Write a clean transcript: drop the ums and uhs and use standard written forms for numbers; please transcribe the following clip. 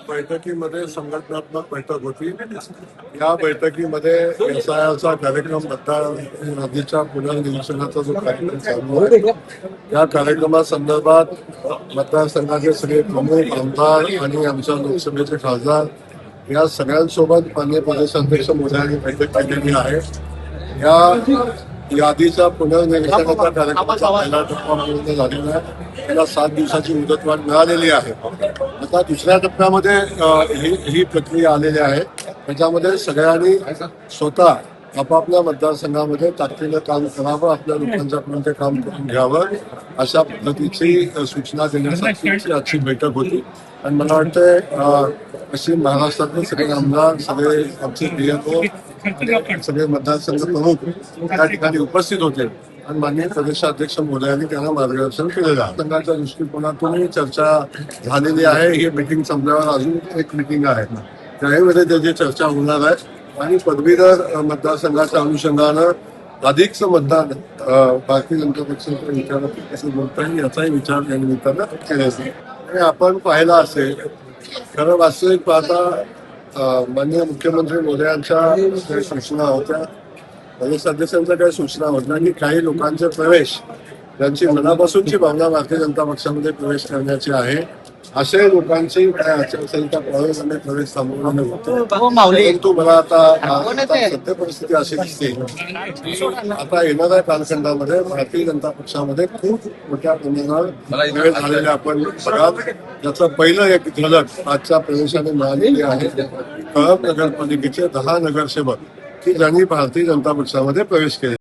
बैठकीमध्ये संघटनात्मक बैठक होती. या बैठकीमध्ये व्यवसायाचा कार्यक्रम मतदार यादीच्या पुनर्निरीक्षणाचा जो कार्यक्रम चालू आहे, या कार्यक्रमासंदर्भात मतदारसंघाचे सगळे प्रमुख आमदार आणि आमच्या लोकसभेचे खासदार या सगळ्यांसोबत माननीय प्रदेशाध्यक्ष मोदयांनी बैठक केलेली आहे. या यादीचा पुनर्निरीक्षणाचा कार्यक्रमाचा पहिला टप्पा पूर्ण झालेला आहे. त्याला 7 दिवसाची मुदतवाढ मिळालेली आहे. आता दुसऱ्या टप्प्यामध्ये ही प्रक्रिया आलेली आहे. त्याच्यामध्ये सगळ्यांनी स्वतः आपापल्या मतदारसंघामध्ये ताकदीनं काम करावं, आपल्या लोकांच्यापर्यंत काम करून घ्यावं, अशा पद्धतीची सूचना देण्यासाठी आजची बैठक होती. आणि मला वाटतं पश्चिम महाराष्ट्रातले सगळे आमदार, सगळे आमचे PMO, सगळे मतदारसंघ प्रमुख त्या ठिकाणी उपस्थित होते आणि माननीय प्रदेशाध्यक्ष मोदयांनी त्यांना मार्गदर्शन केलेलं आहे. संघाच्या दृष्टिकोनातूनही चर्चा झालेली आहे. ही मीटिंग संपल्यावर अजून एक मीटिंग आहे, त्यामध्ये त्याची चर्चा होणार आहे आणि पदवीधर मतदारसंघाच्या अनुषंगानं अधिकचं मतदान भारतीय जनता पक्षाच्या विचारात कसं बोलता येईल याचाही विचार या निमित्तानं केला. आणि आपण पाहिला असेल, खरं वास्तविक पाहता माननीय मुख्यमंत्री मोदयांच्या काही सूचना होत्या, प्रदेशाध्यक्षांच्या काही सूचना होत्या की काही लोकांचे प्रवेश, त्यांची मनापासूनची भावना भारतीय जनता पक्षामध्ये प्रवेश करण्याची आहे, असे लोकांची आचारसंहिता पाळून प्रवेश थांबवणे होते. परंतु मला आता सत्य परिस्थिती अशी दिसते, आता येणाऱ्या कालखंडामध्ये भारतीय जनता पक्षामध्ये खूप मोठ्या प्रमाणावर प्रवेश झालेले आपण बघाल. याचं पहिलं एक झलक आजच्या प्रवेशाने मिळालेली आहे. कळंब नगरपालिकेचे 10 नगरसेवक की ज्यांनी भारतीय जनता पक्षामध्ये प्रवेश केले.